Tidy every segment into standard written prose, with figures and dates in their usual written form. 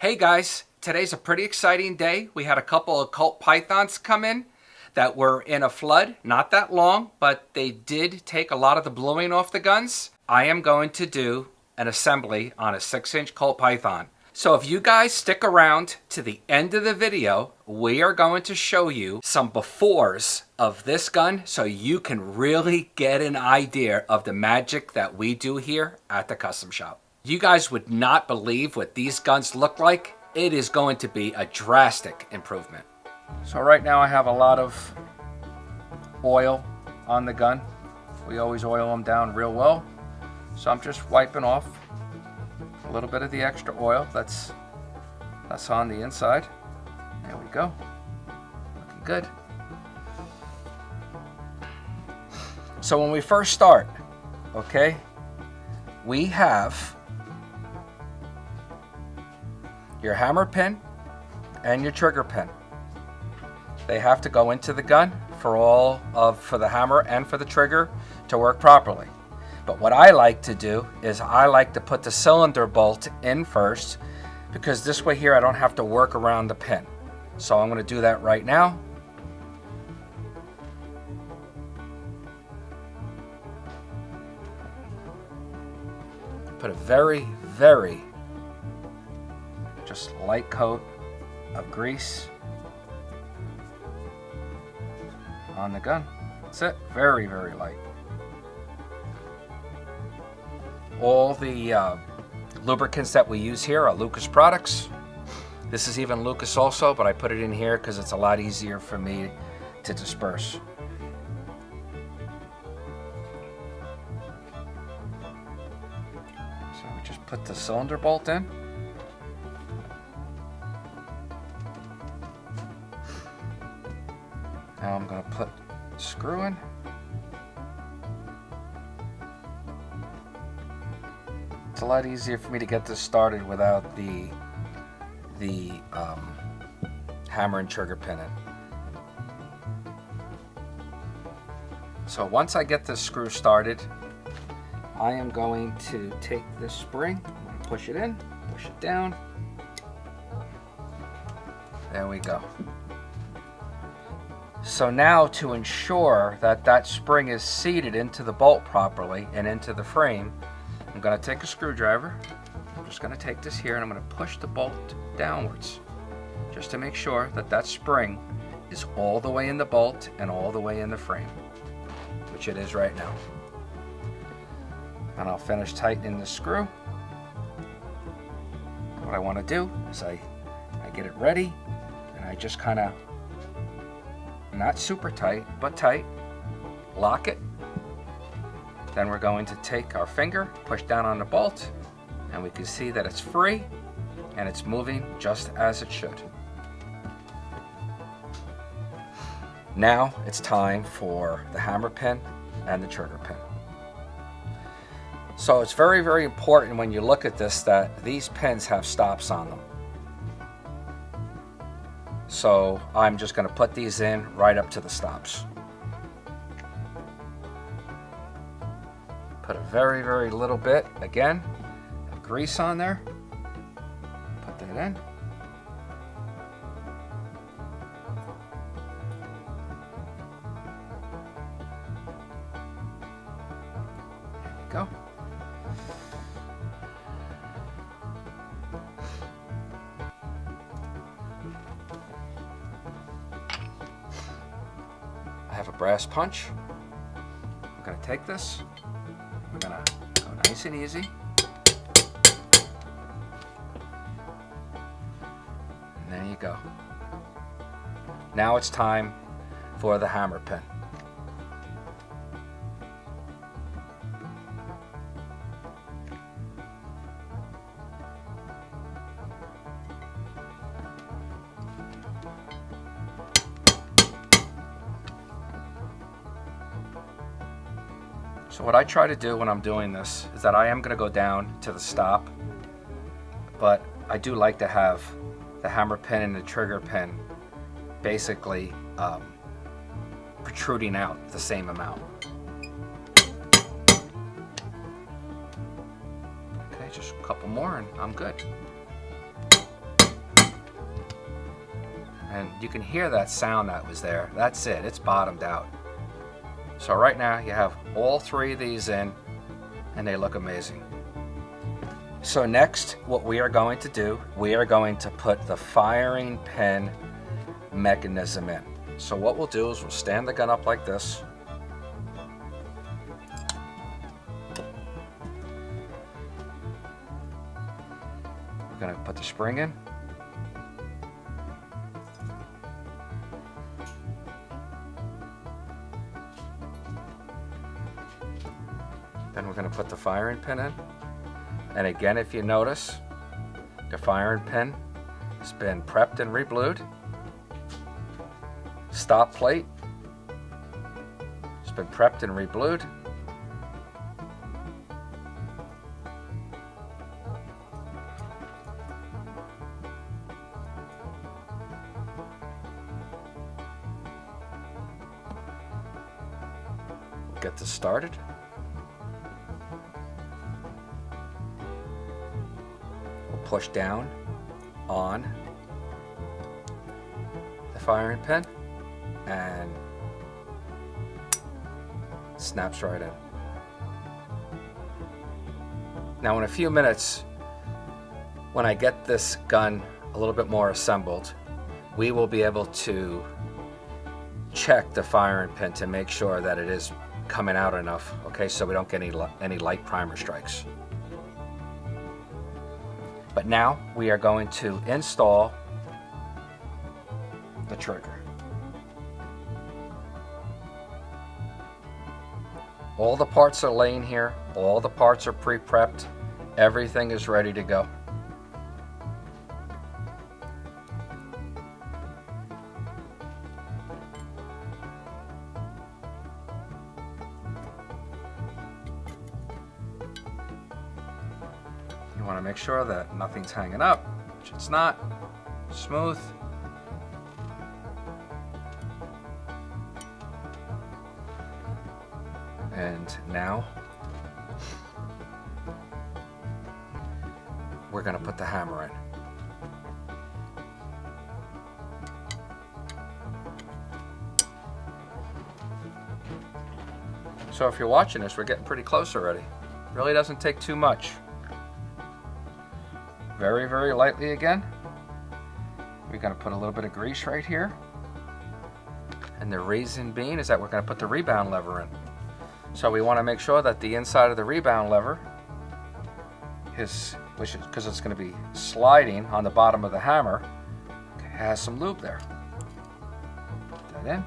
Hey guys, today's a pretty exciting day. We had a couple of Colt Pythons come in that were in a flood, not that long, but they did take a lot of the bluing off the guns. I am going to do an assembly on a 6-inch Colt Python. So if you guys stick around to the end of the video, we are going to show you some befores of this gun so you can really get an idea of the magic that we do here at the custom shop. You guys would not believe what these guns look like. It is going to be a drastic improvement. So right now I have a lot of oil on the gun. We always oil them down real well. So I'm just wiping off a little bit of the extra oil that's on the inside. There we go. Looking good. So when we first start, okay, we have your hammer pin and your trigger pin. They have to go into the gun for the hammer and for the trigger to work properly. But what I like to do is I like to put the cylinder bolt in first, because this way here I don't have to work around the pin. So I'm going to do that right now. Put a very, very just light coat of grease on the gun. That's it. Very, very light. All the lubricants that we use here are Lucas products. This is even Lucas also, but I put it in here because it's a lot easier for me to disperse. So we just put the cylinder bolt in. Now I'm going to put the screw in. It's a lot easier for me to get this started without the hammer and trigger pin in. So once I get this screw started, I am going to take this spring, I'm going to push it in, push it down. There we go. So now, to ensure that that spring is seated into the bolt properly and into the frame, I'm going to take a screwdriver. I'm just going to take this here and I'm going to push the bolt downwards just to make sure that that spring is all the way in the bolt and all the way in the frame, which it is right now. And I'll finish tightening the screw. What I want to do is I get it ready and I just kind of, not super tight, but tight, lock it. Then we're going to take our finger, push down on the bolt, and we can see that it's free and it's moving just as it should. Now it's time for the hammer pin and the trigger pin. So it's very, very important when you look at this that these pins have stops on them. So I'm just going to put these in right up to the stops. Put a very, very little bit, again, of grease on there. Put that in. There we go. I have a brass punch. I'm going to take this. We're going to go nice and easy. And there you go. Now it's time for the hammer pin. So what I try to do when I'm doing this is that I am going to go down to the stop, but I do like to have the hammer pin and the trigger pin basically protruding out the same amount. Okay, just a couple more and I'm good. And you can hear that sound that was there. That's it, it's bottomed out. So right now you have all 3 of these in, and they look amazing. So next, what we are going to do, we are going to put the firing pin mechanism in. So what we'll do is we'll stand the gun up like this. We're going to put the spring in. Then we're going to put the firing pin in. And again, if you notice, the firing pin has been prepped and reblued. Stop plate has been prepped and reblued. We'll get this started. Push down on the firing pin and snaps right in. Now in a few minutes, when I get this gun a little bit more assembled, we will be able to check the firing pin to make sure that it is coming out enough, okay, so we don't get any light primer strikes. But now we are going to install the trigger. All the parts are laying here, all the parts are pre-prepped, everything is ready to go. You want to make sure that nothing's hanging up, which it's not. Smooth. And now we're going to put the hammer in. So if you're watching this, we're getting pretty close already. Really doesn't take too much. Very, very lightly again. We're going to put a little bit of grease right here. And the reason being is that we're going to put the rebound lever in. So we want to make sure that the inside of the rebound lever is, which is because it's going to be sliding on the bottom of the hammer, has some lube there. Put that in.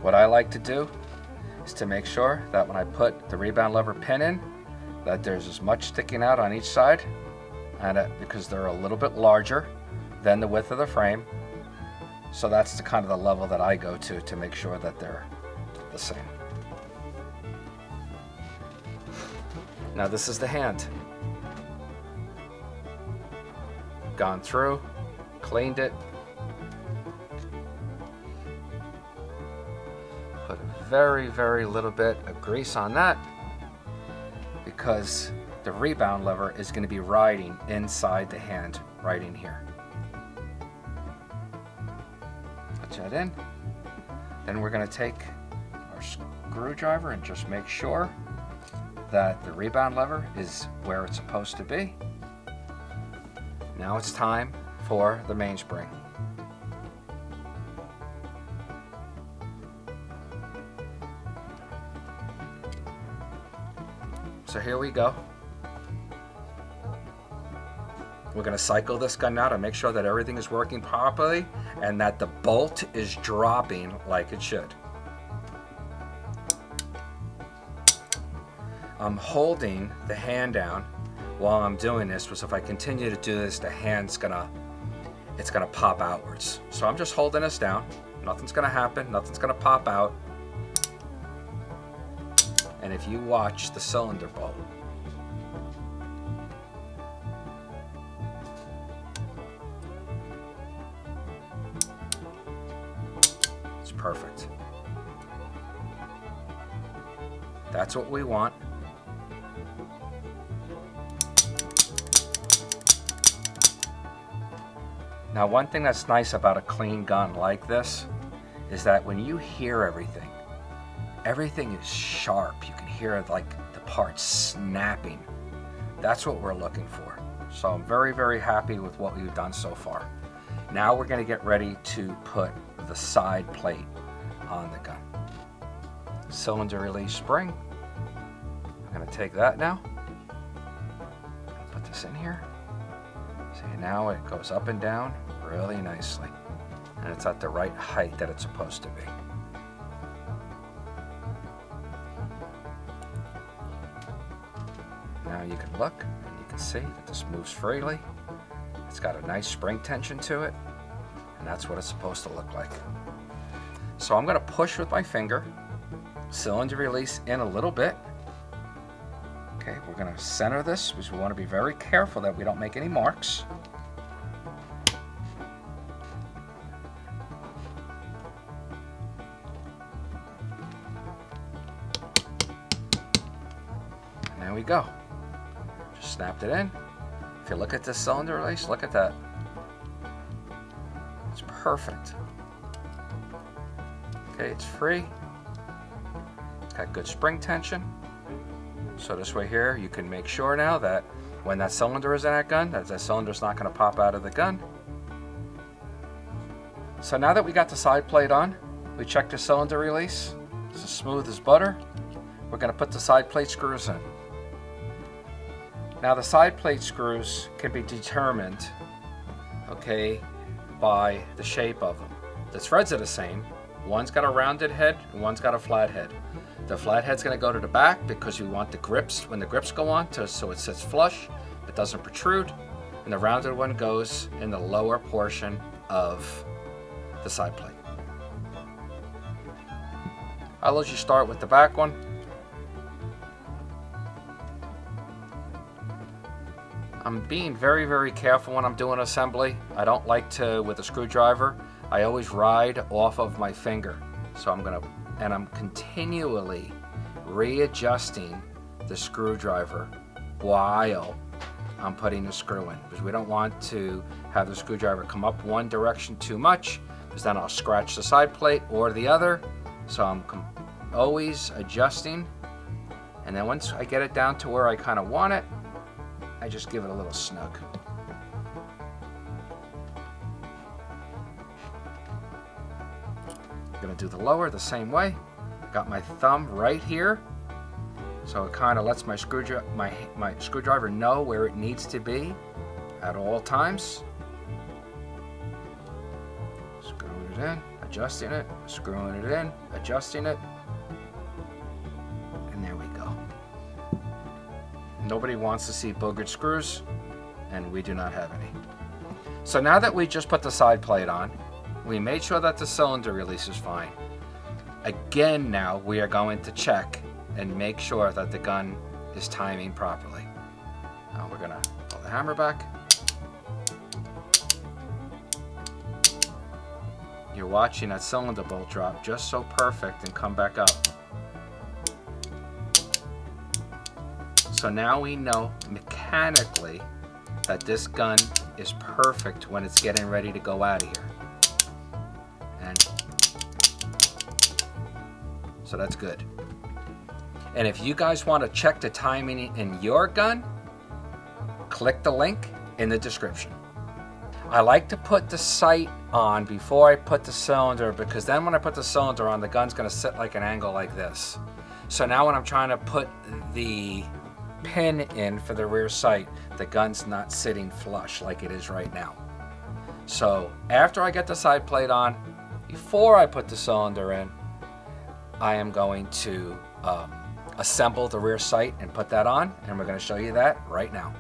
What I like to do is to make sure that when I put the rebound lever pin in, that there's as much sticking out on each side, and because they're a little bit larger than the width of the frame. So that's the kind of the level that I go to make sure that they're the same. Now this is the hand. Gone through, cleaned it, put a very, very little bit of grease on that because the rebound lever is going to be riding inside the hand, right in here. Put that in. Then we're going to take our screwdriver and just make sure that the rebound lever is where it's supposed to be. Now it's time for the mainspring. So here we go. We're going to cycle this gun now to make sure that everything is working properly and that the bolt is dropping like it should. I'm holding the hand down while I'm doing this, because if I continue to do this, the hand's gonna pop outwards. So I'm just holding this down. Nothing's gonna happen, nothing's gonna pop out. And if you watch the cylinder bolt, it's perfect. That's what we want. Now, one thing that's nice about a clean gun like this is that when you hear everything, everything is sharp. You can hear like the parts snapping. That's what we're looking for. So I'm very, very happy with what we've done so far. Now we're going to get ready to put the side plate on the gun. Cylinder release spring. I'm going to take that now. Put this in here. See, now it goes up and down really nicely. And it's at the right height that it's supposed to be. Now you can look and you can see that this moves freely. It's got a nice spring tension to it, and that's what it's supposed to look like. So I'm going to push with my finger, cylinder release in a little bit. Okay, we're going to center this because we want to be very careful that we don't make any marks. And there we go. Just snapped it in. If you look at this cylinder release, look at that. It's perfect. Okay, it's free. It's got good spring tension. So this way here, you can make sure now that when that cylinder is in that gun, that cylinder's not going to pop out of the gun. So now that we got the side plate on, we check the cylinder release. It's as smooth as butter. We're going to put the side plate screws in. Now the side plate screws can be determined, okay, by the shape of them. The threads are the same. One's got a rounded head and one's got a flat head. The flat head's going to go to the back because we want the grips, when the grips go on, so it sits flush, it doesn't protrude, and the rounded one goes in the lower portion of the side plate. I'll let you start with the back one. I'm being very, very careful when I'm doing assembly. I don't like to, with a screwdriver, I always ride off of my finger. So I'm continually readjusting the screwdriver while I'm putting the screw in, because we don't want to have the screwdriver come up one direction too much, because then I'll scratch the side plate or the other. So I'm always adjusting, and then once I get it down to where I kind of want it, I just give it a little snug. I'm gonna do the lower the same way. Got my thumb right here, so it kind of lets my screwdriver know where it needs to be at all times. Screwing it in, adjusting it, screwing it in, adjusting it, and there we go. Nobody wants to see boogered screws, and we do not have any. So now that we just put the side plate on, we made sure that the cylinder release is fine. Again, now we are going to check and make sure that the gun is timing properly. Now we're gonna pull the hammer back. You're watching that cylinder bolt drop just so perfect and come back up. So now we know mechanically that this gun is perfect when it's getting ready to go out of here. And so that's good. And if you guys want to check the timing in your gun, click the link in the description. I like to put the sight on before I put the cylinder, because then when I put the cylinder on, the gun's going to sit like an angle like this. So now when I'm trying to put the pin in for the rear sight, the gun's not sitting flush like it is right now. So after I get the side plate on, before I put the cylinder in, I am going to assemble the rear sight and put that on, and we're going to show you that right now.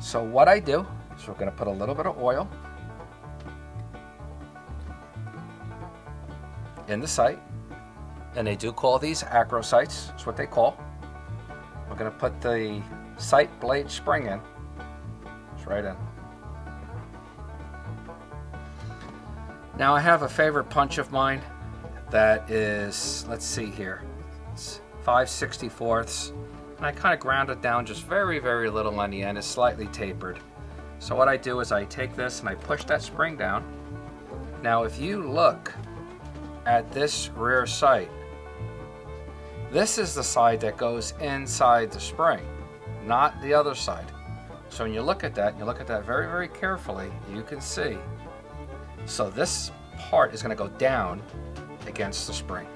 So what I do is we're going to put a little bit of oil in the sight, and they do call these acro sights. That's what they call. We're going to put the sight blade spring in. It's right in. Now I have a favorite punch of mine that is, let's see here, it's 5/64, and I kind of ground it down just very, very little on the end. It's slightly tapered. So what I do is I take this and I push that spring down. Now if you look at this rear sight, this is the side that goes inside the spring, not the other side. So when you look at that, very, very carefully, you can see. So this part is going to go down against the spring.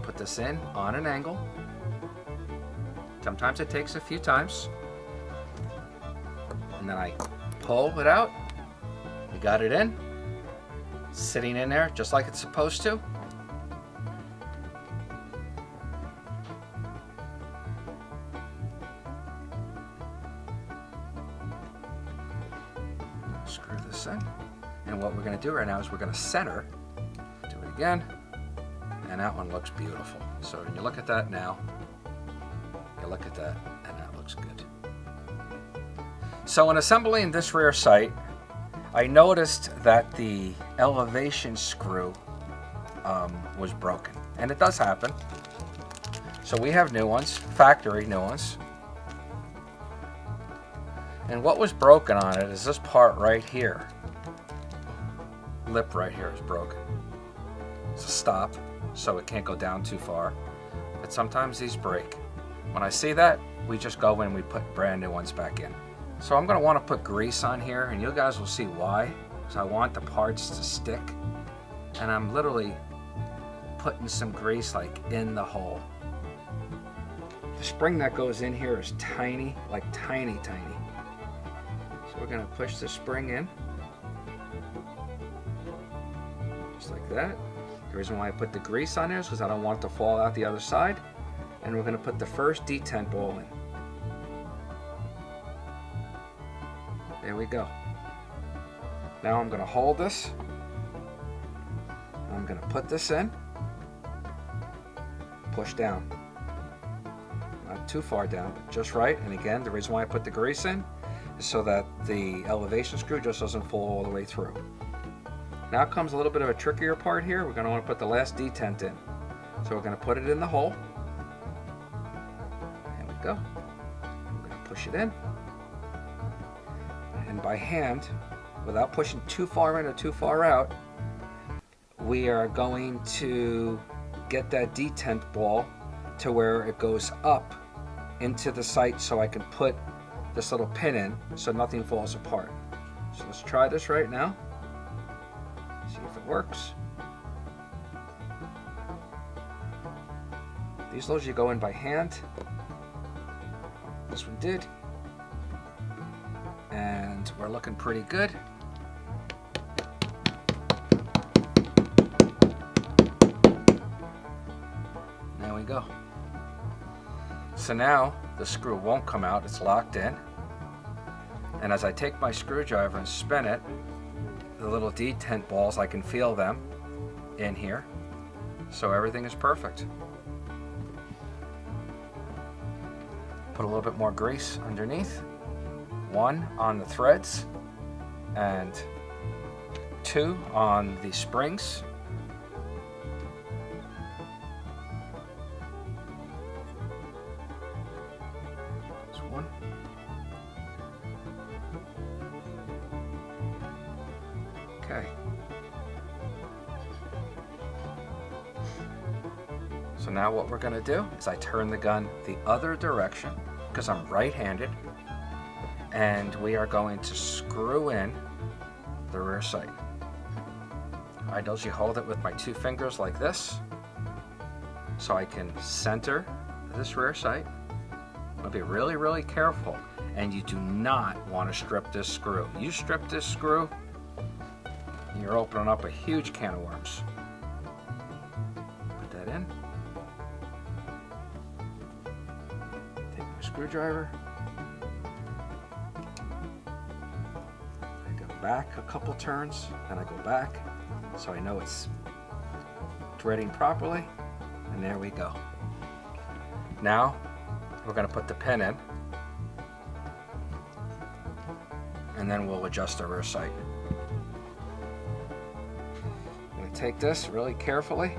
Put this in on an angle. Sometimes it takes a few times. And then I pull it out. We got it in. Sitting in there just like it's supposed to. Screw this in. And what we're going to do right now is we're going to center. Do it again. And that one looks beautiful. So when you look at that now, you look at that, and that looks good. So in assembling this rear sight, I noticed that the elevation screw was broken. And it does happen. So we have new ones, factory new ones. And what was broken on it is this part right here. Lip right here is broken. It's a stop, so it can't go down too far. But sometimes these break. When I see that, we just go in and we put brand new ones back in. So I'm going to want to put grease on here, and you guys will see why. Because I want the parts to stick. And I'm literally putting some grease like in the hole. The spring that goes in here is tiny, like tiny, tiny. So we're going to push the spring in. Just like that. The reason why I put the grease on there is because I don't want it to fall out the other side. And we're going to put the first detent ball in. There we go. Now I'm going to hold this. I'm going to put this in. Push down. Not too far down, but just right. And again, the reason why I put the grease in is so that the elevation screw just doesn't fall all the way through. Now comes a little bit of a trickier part here. We're going to want to put the last detent in. So we're going to put it in the hole. There we go. We're going to push it in. And by hand, without pushing too far in or too far out, we are going to get that detent ball to where it goes up into the sight so I can put this little pin in so nothing falls apart. So let's try this right now. See if it works. These loads you go in by hand. This one did. And we're looking pretty good. There we go. So now the screw won't come out, it's locked in. And as I take my screwdriver and spin it, the little detent balls, I can feel them in here. So everything is perfect. Put a little bit more grease underneath. 1 on the threads and 2 on the springs. There's 1. Okay. So now what we're going to do is I turn the gun the other direction because I'm right-handed. And we are going to screw in the rear sight. I usually hold it with my 2 fingers like this so I can center this rear sight. I'll be really, really careful, and you do not want to strip this screw. You strip this screw, you're opening up a huge can of worms. Put that in. Take my screwdriver. Back a couple turns, then I go back so I know it's threading properly, and there we go. Now we're going to put the pin in, and then we'll adjust the rear sight. I'm going to take this really carefully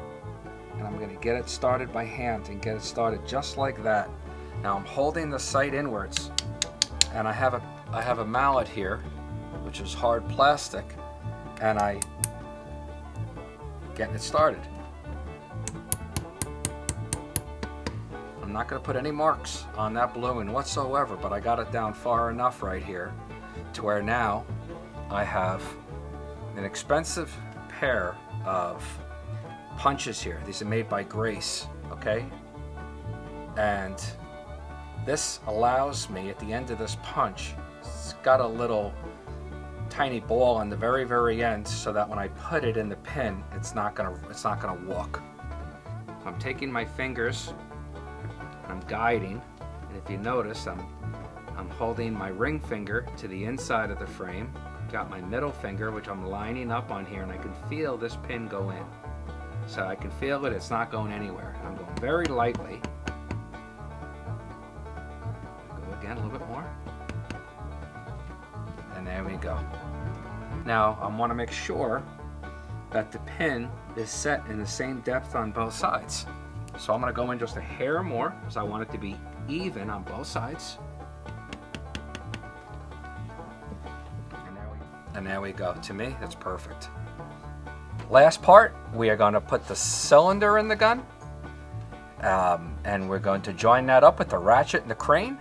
and I'm going to get it started by hand and get it started just like that. Now I'm holding the sight inwards, and I have a mallet here, which is hard plastic, and I getting it started. I'm not going to put any marks on that bluing whatsoever, but I got it down far enough right here to where now I have an expensive pair of punches here. These are made by Grace, okay? And this allows me at the end of this punch, it's got a little tiny ball on the very, very end, so that when I put it in the pin, it's not gonna walk. So I'm taking my fingers, I'm guiding, and if you notice, I'm holding my ring finger to the inside of the frame, got my middle finger, which I'm lining up on here, and I can feel this pin go in. So I can feel it, it's not going anywhere. I'm going very lightly. Go again a little bit more. And there we go. Now I want to make sure that the pin is set in the same depth on both sides. So I'm going to go in just a hair more because I want it to be even on both sides. And there we go. To me, that's perfect. Last part, we are going to put the cylinder in the gun, and we're going to join that up with the ratchet and the crane,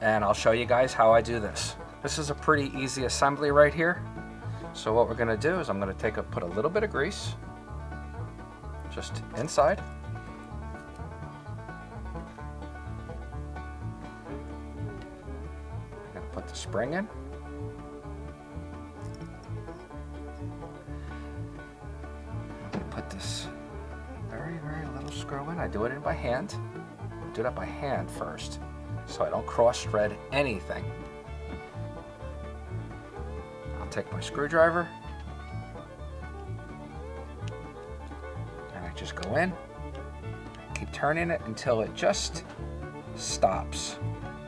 and I'll show you guys how I do this. This is a pretty easy assembly right here. So what we're going to do is I'm going to put a little bit of grease just inside. I'm going to put the spring in. Put this very, very little screw in. I do it in by hand. Do that by hand first, so I don't cross thread anything. I'll take my screwdriver and I just go in, keep turning it until it just stops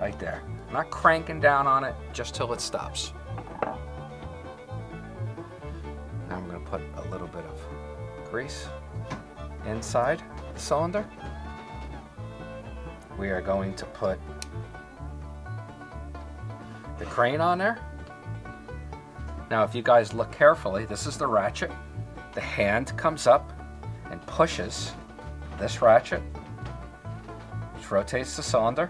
right there. I'm not cranking down on it, just till it stops. Now I'm going to put a little bit of grease inside the cylinder. We are going to put the crane on there. Now if you guys look carefully, this is the ratchet. The hand comes up and pushes this ratchet, which rotates the cylinder.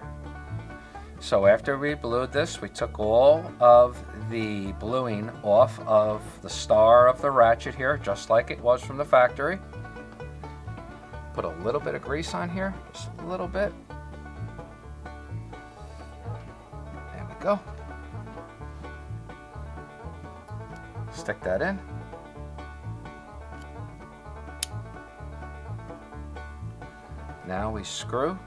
So after we blued this, we took all of the bluing off of the star of the ratchet here, just like it was from the factory. Put a little bit of grease on here, just a little bit. There we go. Stick that in. Now we screw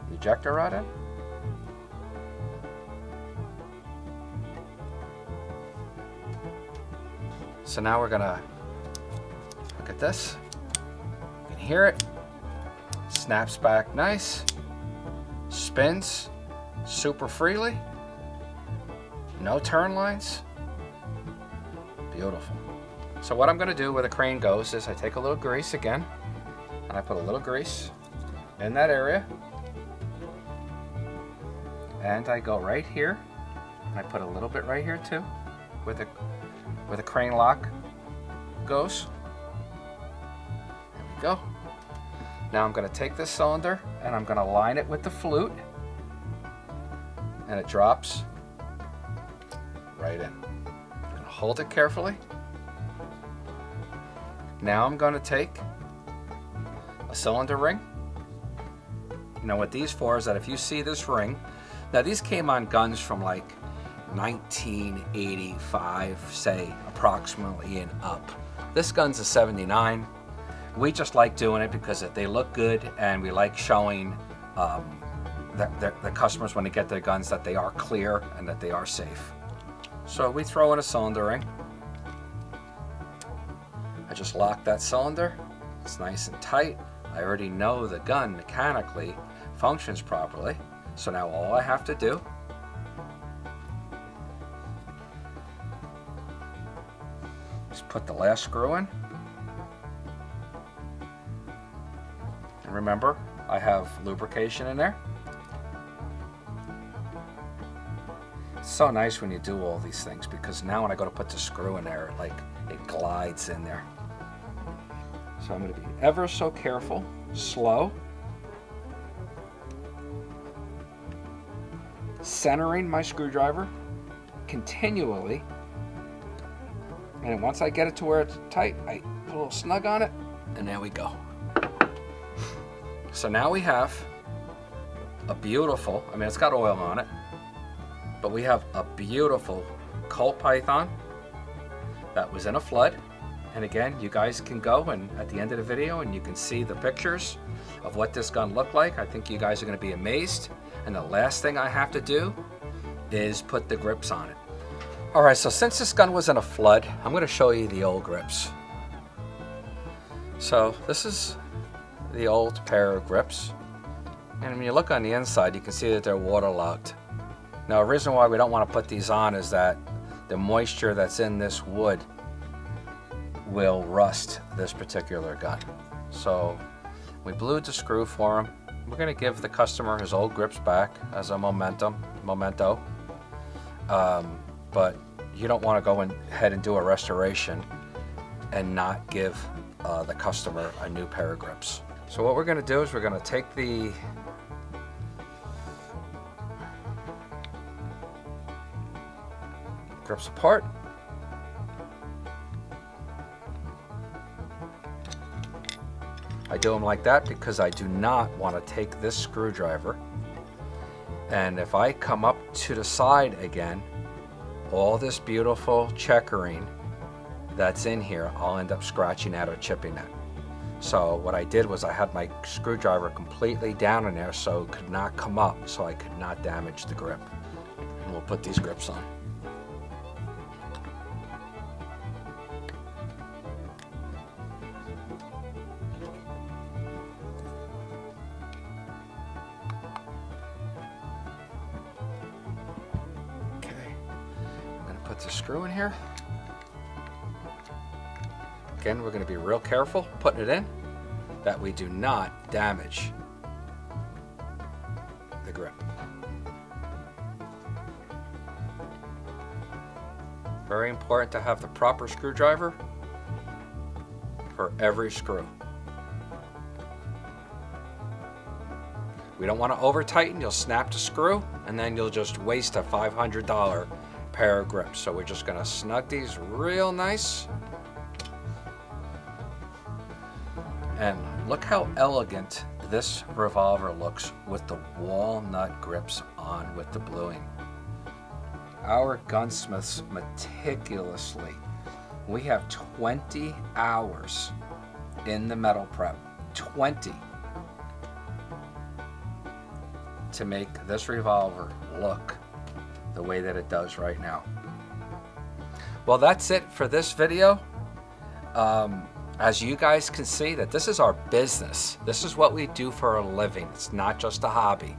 the ejector rod in. So now we're gonna look at this. You can hear it. Snaps back nice. Spins super freely. No turn lines. Beautiful. So what I'm gonna do where the crane goes is I take a little grease again, and I put a little grease in that area. And I go right here, and I put a little bit right here too, where the crane lock goes. There we go. Now I'm going to take this cylinder and I'm going to line it with the flute, and it drops right in. I'm going to hold it carefully. Now I'm going to take a cylinder ring. You know what these for is that if you see this ring, now these came on guns from like 1985, say, approximately and up. This gun's a 79. We just like doing it because they look good, and we like showing the customers when they get their guns that they are clear and that they are safe. So we throw in a cylinder ring. I just lock that cylinder. It's nice and tight. I already know the gun mechanically functions properly. So now all I have to do is put the last screw in, remember, I have lubrication in there. It's so nice when you do all these things, because now when I go to put the screw in there, like it glides in there. So I'm going to be ever so careful, slow, centering my screwdriver continually, and once I get it to where it's tight, I put a little snug on it, and there we go. So now we have a beautiful, I mean, it's got oil on it, but we have a beautiful Colt Python that was in a flood. And again, you guys can go and at the end of the video and you can see the pictures of what this gun looked like. I think you guys are going to be amazed. And the last thing I have to do is put the grips on it. All right, so since this gun was in a flood, I'm going to show you the old grips. So this is the old pair of grips. And when you look on the inside, you can see that they're waterlogged. Now, the reason why we don't want to put these on is that the moisture that's in this wood will rust this particular gun. So we blued the screw for him. We're going to give the customer his old grips back as a memento. But you don't want to go ahead and do a restoration and not give the customer a new pair of grips. So what we're going to do is we're going to take the grips apart. I do them like that because I do not want to take this screwdriver, and if I come up to the side again, all this beautiful checkering that's in here, I'll end up scratching out or chipping it. So what I did was I had my screwdriver completely down in there so it could not come up, so I could not damage the grip. And we'll put these grips on. Put the screw in here. Again, we're going to be real careful putting it in that we do not damage the grip. Very important to have the proper screwdriver for every screw. We don't want to over tighten, you'll snap the screw and then you'll just waste a $500 pair of grips. So we're just going to snug these real nice. And look how elegant this Revolver looks with the walnut grips on with the bluing. Our gunsmiths meticulously, we have 20 hours in the metal prep, 20, to make this Revolver look the way that it does right now. Well, that's it for this video. As you guys can see, that this is our business. This is what we do for a living. It's not just a hobby.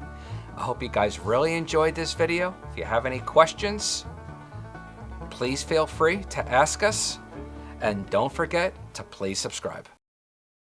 I hope you guys really enjoyed this video. If you have any questions, please feel free to ask us. And don't forget to please subscribe.